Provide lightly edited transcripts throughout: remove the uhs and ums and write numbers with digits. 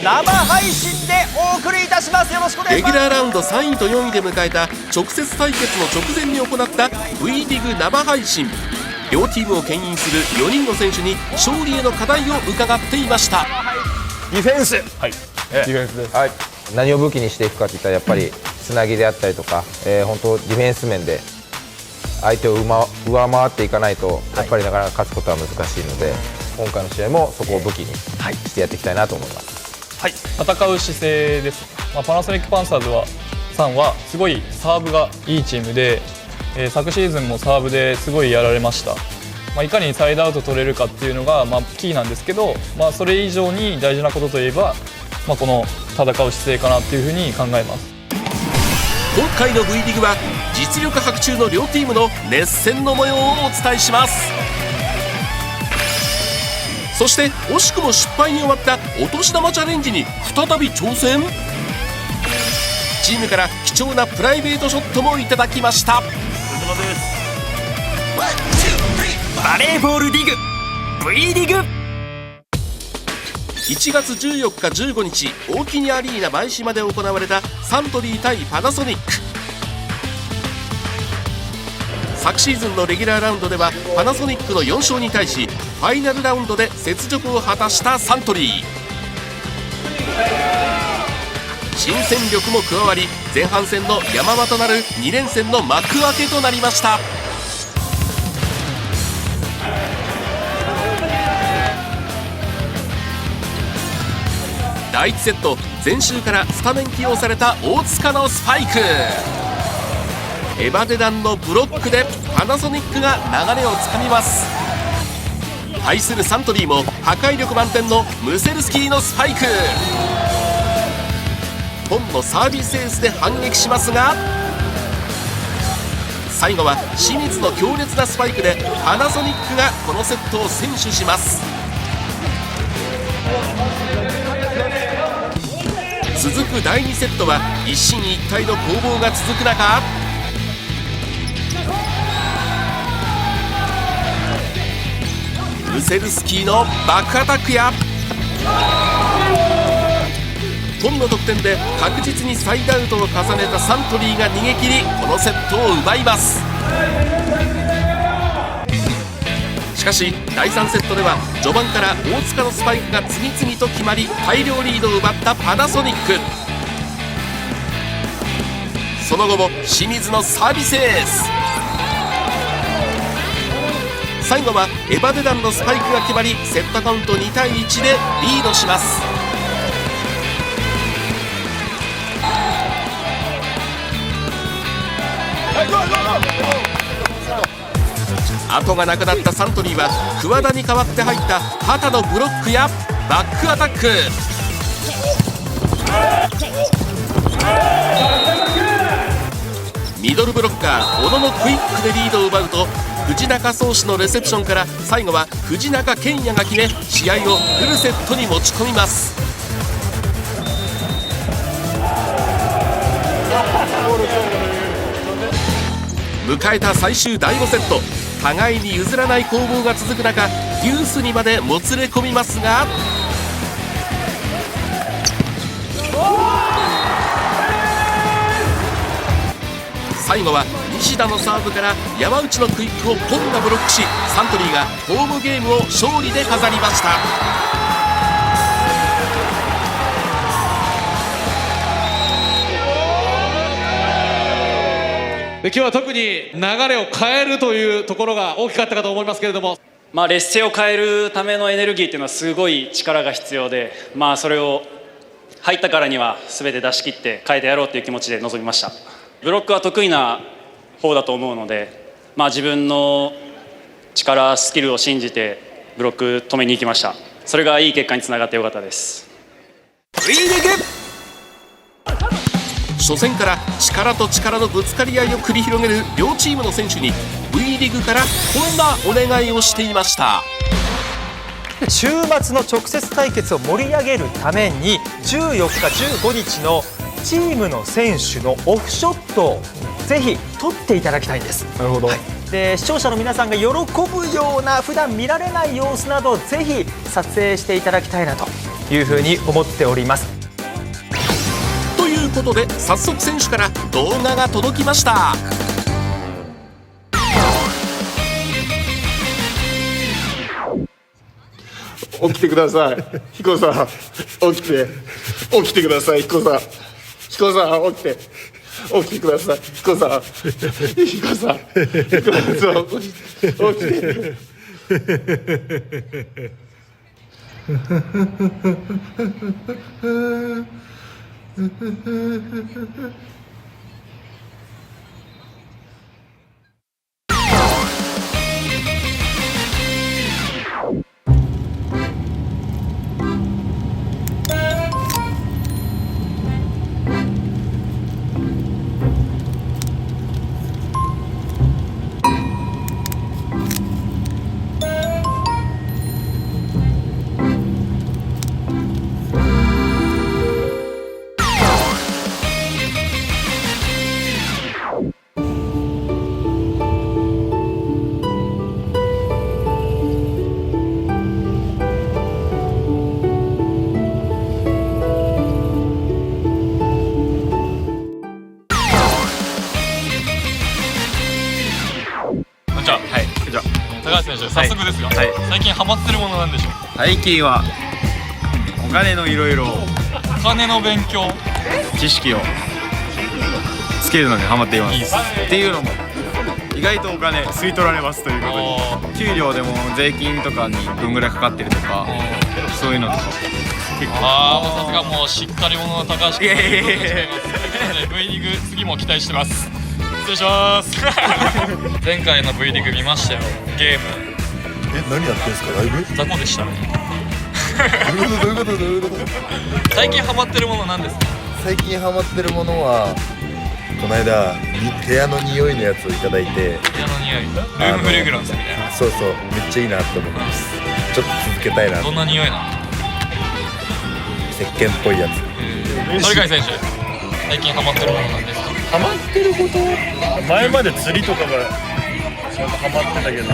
生配信でお送りいたします。よろしくお願いします。レギュラーラウンド3位と4位で迎えた直接対決の直前に行った V リーグ生配信。両チームを牽引する4人の選手に勝利への課題を伺っていました。ディフェンス、はい、ディフェンスです。はい、何を武器にしていくかといったらやっぱりつなぎであったりとか、本当ディフェンス面で相手を上回っていかないとやっぱりなかなか勝つことは難しいので、今回の試合もそこを武器にしてやっていきたいなと思います。はい、戦う姿勢です。パナソニックパンサーズさんはすごいサーブがいいチームで、昨シーズンもサーブですごいやられました。いかにサイドアウト取れるかっていうのがキーなんですけど、それ以上に大事なことといえば、この戦う姿勢かなっていうふうに考えます。今回の V リーグは実力伯仲の両チームの熱戦の模様をお伝えします。そして惜しくも失敗に終わったお年玉チャレンジに再び挑戦。チームから貴重なプライベートショットもいただきました。バレーボールリーグ V リーグ1月14日15日大木にアリーナ舞島で行われたサントリー対パナソニック。昨シーズンのレギュラーラウンドではパナソニックの4勝に対し、ファイナルラウンドで雪辱を果たしたサントリー。新戦力も加わり、前半戦の山場となる2連戦の幕開けとなりました。第1セット、前週からスタメン起用された大塚のスパイク。エバデダンのブロックでパナソニックが流れをつかみます。対するサントリーも破壊力満点のムセルスキーのスパイク。ポンのサービスエースで反撃しますが、最後は清水の強烈なスパイクでパナソニックがこのセットを先取します。続く第2セットは一進一退の攻防が続く中、ムセルスキーのバックアタックやトンの得点で確実にサイドアウトを重ねたサントリーが逃げ切り、このセットを奪います。しかし第3セットでは序盤から大塚のスパイクが次々と決まり、大量リードを奪ったパナソニック。その後も清水のサービスエース。最後はエバデダンのスパイクが決まり、セットカウント2対1でリードします。後がなくなったサントリーは桑田に代わって入った畑のブロックやバックアタック。ミドルブロッカー小野のクイックでリードを奪うと、藤中壮志のレセプションから最後は藤中健也が決め、試合をフルセットに持ち込みます。迎えた最終第5セット、互いに譲らない攻防が続く中、デュースにまでもつれ込みますが、最後は西田のサーブから山内のクイックをポンがブロックし、サントリーがホームゲームを勝利で飾りました。今日は特に流れを変えるというところが大きかったかと思いますけれども、劣勢を変えるためのエネルギーというのはすごい力が必要で、それを入ったからには全て出し切って変えてやろうという気持ちで臨みました。ブロックは得意な方だと思うので、自分の力スキルを信じてブロック止めに行きました。それがいい結果につながってよかったです。 V リーグ初戦から力と力のぶつかり合いを繰り広げる両チームの選手に V リーグからこんなお願いをしていました。週末の直接対決を盛り上げるために14日15日のチームの選手のオフショットをぜひ撮っていただきたいんです。なるほど、で視聴者の皆さんが喜ぶような普段見られない様子などをぜひ撮影していただきたいなというふうに思っております。ということで早速選手から動画が届きました。起きてください、彦さん。起きてください、彦さん。彦さん、起きてください、彦さん。彦さん、起きて。じゃあ、高橋選手、早速ですが、最近ハマってるものなんでしょう。最近はお金のいろいろお金の勉強。知識をつけるのにハマっています。いいっすね。っていうのも意外とお金吸い取られますということで、給料でも税金とかにどんぐらいかかってるとか、そういうのとか結構。ああ、もうさすがもうしっかり者の高橋君。いやいやいやいや。ということで V リーグ次も期待してます。失礼します前回の V リーグ見ましたよ。ゲーム何やってんすか、ライブ？雑魚でしたねどういうこと？最近ハマってるものなんですか？最近ハマってるものは、この間部屋の匂いのやつをいただいて、部屋の匂い、ルームフレグランスみたいな。そうそう、めっちゃいいなって思います。ちょっと続けたいな。どんな匂いなの？石鹸っぽいやつ。鳥海選手、最近ハマってるものなんですか？ハマってること、前まで釣りとかがハマってたけど、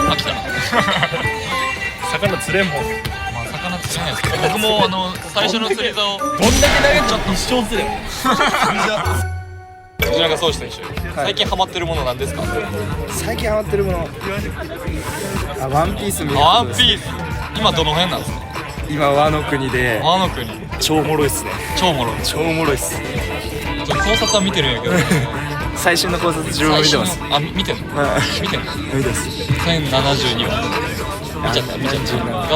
飽きた魚釣れんもん。まあ魚釣れないですけど、僕も最初の釣り竿をどんだけ投げちゃって一生釣れ。藤永壮志選手、最近ハマってるものなんですか？最近ハマってるもの、ワンピース見るワンピース。今どの辺なんですか？今ワノ国でワノ国。超おもろいっすね。超おもろい。超おもろいっす。考察は見てるんやけど最新の考察自分も見てます。あ、見てんの？見てんの？見てます。1072話見ちゃった。ガ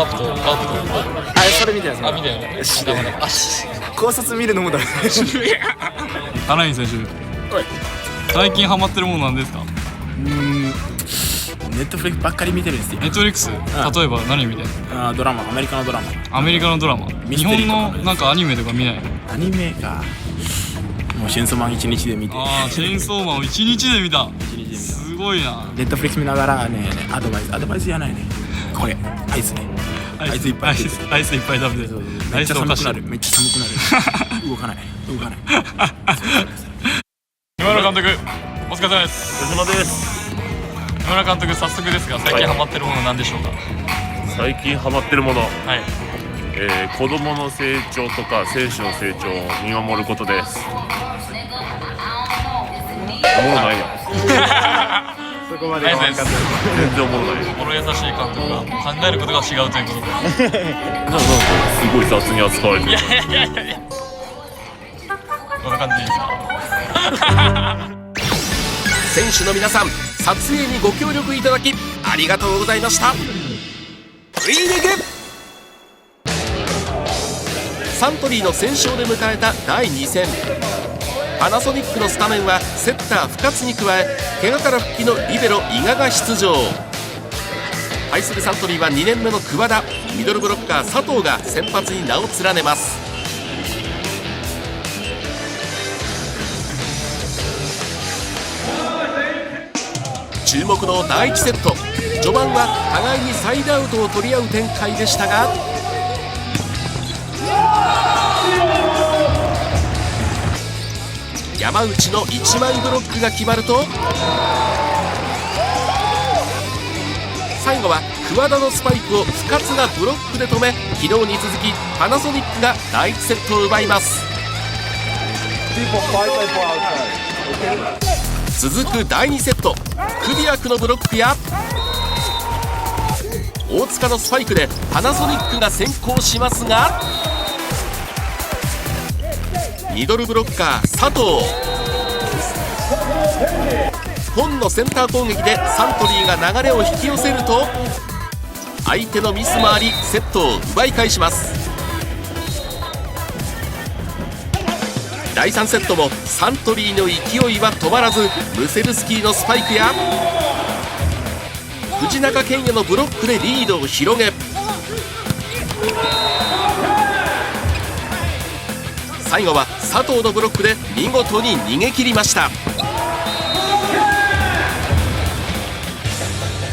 ープとあ、それ見てます。あ、見てる。ダメだ。考察見るのもダメ。花井選手、最近ハマってるものなんですか？ネットフリックスばっかり見てるんですよ。ネットフリックス、例えば何見てるの？ドラマ、アメリカのドラマ。アメリカのドラマ。日本のなんかアニメとか見ないの？アニメか。もうチェーンソーマン1日で見て。ああ、チェーンソーマンを1日で見た。すごいな。ネットフリックス見ながらね、アドバイスじゃないね。これアイスね。アイスいっぱい食べて。アイスいっぱい食べて。めっちゃ寒くなる。めっちゃ寒くなる。動かない。今村監督、お疲れ様です。吉野です。今村監督、早速ですが、最近ハマってるものなんでしょうか？最近ハマってるもの、はい。子供の成長とか選手の成長を見守ることです。おもろないやん。そこまでありがとうございます。全然おもろない。心優しい監督が考えることが違うということで。なんかすごい雑に扱われてる。いや。こんな感じでいいですか？選手の皆さん、撮影にご協力いただきありがとうございました。 V リーグサントリーの先勝で迎えた第2戦。パナソニックのスタメンはセッター深津に加え、怪我から復帰のリベロ伊賀が出場。対するサントリーは2年目の桑田、ミドルブロッカー佐藤が先発に名を連ねます。注目の第1セット、序盤は互いにサイドアウトを取り合う展開でしたが、山内の1枚ブロックが決まると、最後は桑田のスパイクを深津がブロックで止め、昨日に続きパナソニックが第1セットを奪います。続く第2セット、クビアクのブロックや大塚のスパイクでパナソニックが先行しますが、ミドルブロッカー佐藤、本のセンター攻撃でサントリーが流れを引き寄せると、相手のミスもありセットを奪い返します。第3セットもサントリーの勢いは止まらず、ムセルスキーのスパイクや藤中健也のブロックでリードを広げ、最後は佐藤のブロックで見事に逃げ切りました。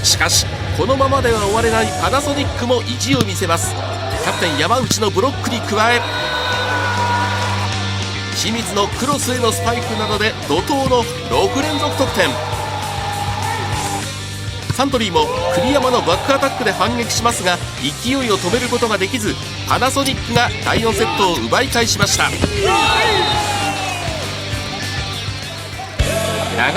しかしこのままでは終われないパナソニックも意地を見せます。キャプテン山内のブロックに加え、清水のクロスへのスパイクなどで怒涛の6連続得点。サントリーも栗山のバックアタックで反撃しますが、勢いを止めることができず、パナソニックが第4セットを奪い返しました。流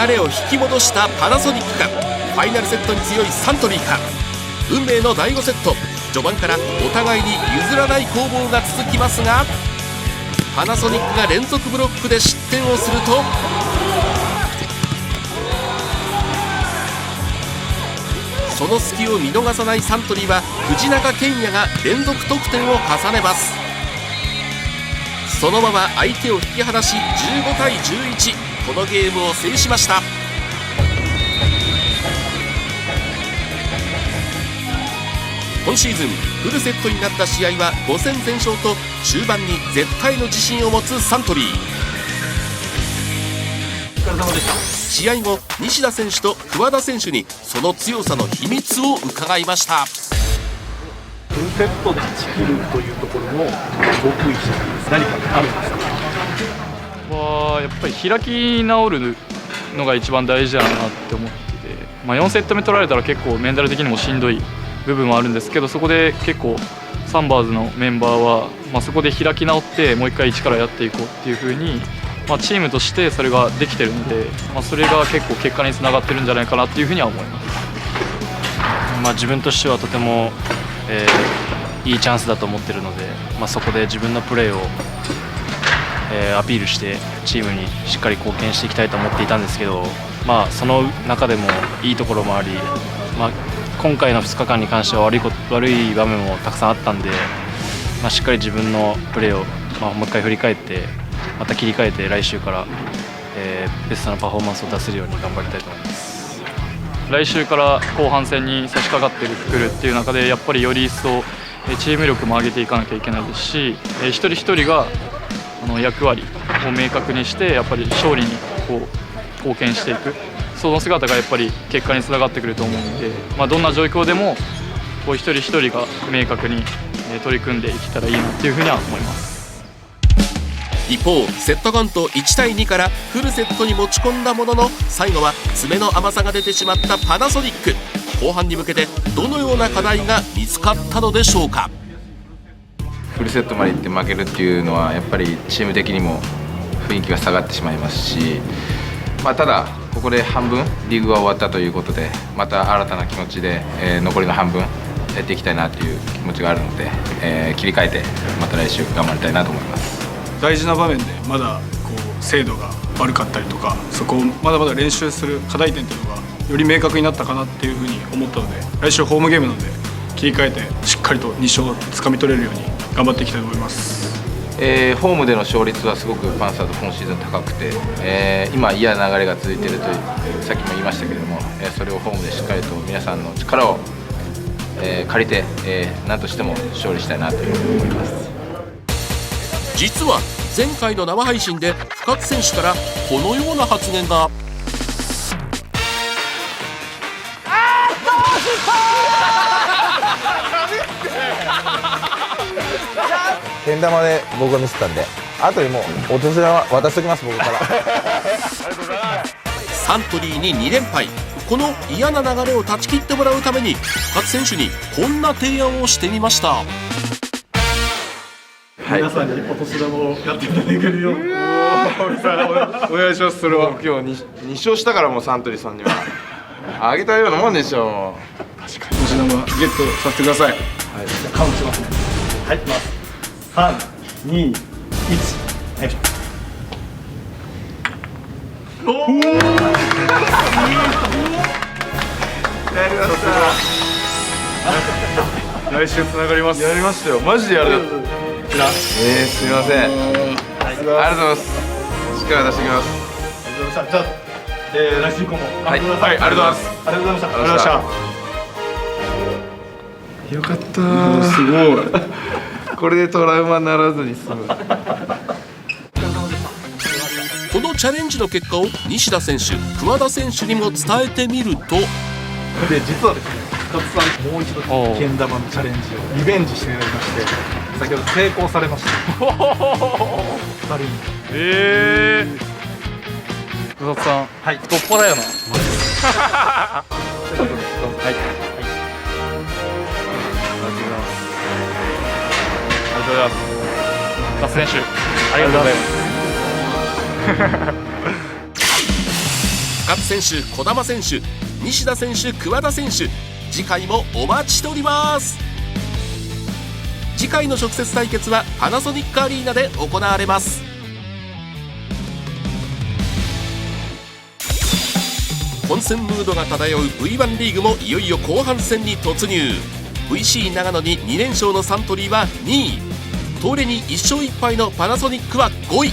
れを引き戻したパナソニックか、ファイナルセットに強いサントリーか。運命の第5セット、序盤からお互いに譲らない攻防が続きますが、パナソニックが連続ブロックで失点をすると、その隙を見逃さないサントリーは藤中健也が連続得点を重ねます。そのまま相手を引き離し15対11、このゲームを制しました。今シーズンフルセットになった試合は5戦全勝と、終盤に絶対の自信を持つサントリー。試合後、西田選手と桑田選手にその強さの秘密を伺いました。フルセットで作るというところも極意して何かあるんですか？はやっぱり開き直るのが一番大事だなって思ってて、4セット目取られたら結構メンタル的にもしんどい部分はあるんですけど、そこで結構サンバーズのメンバーは、そこで開き直ってもう一回一からやっていこうっていう風に、チームとしてそれができてるので、それが結構結果につながってるんじゃないかなっていう風には思います。自分としてはとても、いいチャンスだと思ってるので、そこで自分のプレーを、アピールしてチームにしっかり貢献していきたいと思っていたんですけど、その中でもいいところもあり、今回の2日間に関しては悪い場面もたくさんあったんで、しっかり自分のプレーを、もう一回振り返ってまた切り替えて来週から、ベストなパフォーマンスを出せるように頑張りたいと思います。来週から後半戦に差し掛かってくるっていう中で、やっぱりより一層チーム力も上げていかなきゃいけないですし、一人一人が役割を明確にしてやっぱり勝利に貢献していく、その姿がやっぱり結果につながってくると思うので、どんな状況でも一人一人が明確に取り組んでいけたらいいなっていうふうには思います。一方、セットカウント1対2からフルセットに持ち込んだものの、最後は爪の甘さが出てしまったパナソニック。後半に向けてどのような課題が見つかったのでしょうか。フルセットまで行って負けるっていうのはやっぱりチーム的にも雰囲気が下がってしまいますし、ただここで半分リーグが終わったということで、また新たな気持ちで、残りの半分やっていきたいなという気持ちがあるので、切り替えてまた来週頑張りたいなと思います。大事な場面でまだ精度が悪かったりとか、そこをまだまだ練習する課題点というのがより明確になったかなっていうふうに思ったので、来週ホームゲームなので切り替えてしっかりと2勝つかみ取れるように頑張っていきたいと思います。ホームでの勝率はすごくパンサーズ今シーズン高くて、今嫌な流れが続いているとさっきも言いましたけれども、それをホームでしっかりと皆さんの力を、借りて、何としても勝利したいなというふうに思います。実は前回の生配信で深津選手からこのような発言が。けん玉で僕がミスったんで、あとにもうお年玉渡しときます、僕から。サントリーに2連敗、この嫌な流れを断ち切ってもらうために勝選手にこんな提案をしてみました。皆さんにお年玉をやっていただけるようお願いします。それは今日 2勝したからもうサントリーさんにはあげたようなもんでしょ。確かにお年玉ゲットさせてください。はい、カウントしますね。はい、いきます。3、2、1、はい。おお。やりました。来週つながります。やりましたよ、マジでやる。すみません、ありがとうございます。しっかり出してきます。ありがとうございました。じゃあ、来週以降もはい、ありがとうございます。ありがとうございました。ありがとうございました。よかったー。すごい。これでトラウマにならずに済む。このチャレンジの結果を西田選手、桑田選手にも伝えてみると、で実はですね、深津さんもう一度けん玉のチャレンジをリベンジしていただきまして、先ほど成功されました。2人に。深津さん、はい、太っ腹やな。はい。ありがとうございます。深津選手、ありがとうございます。勝選手、児玉選手、西田選手、桑田選手、次回もお待ちしております。次回の直接対決はパナソニックアリーナで行われます。混戦ムードが漂う V1 リーグもいよいよ後半戦に突入。 VC 長野に2連勝のサントリーは2位、東レに1勝1敗のパナソニックは5位。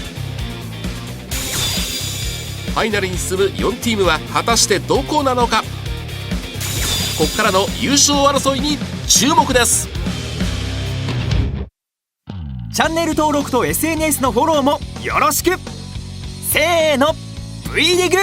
ファイナルに進む4チームは果たしてどこなのか。ここからの優勝争いに注目です。チャンネル登録と SNS のフォローもよろしく。せーの、Vリーグ。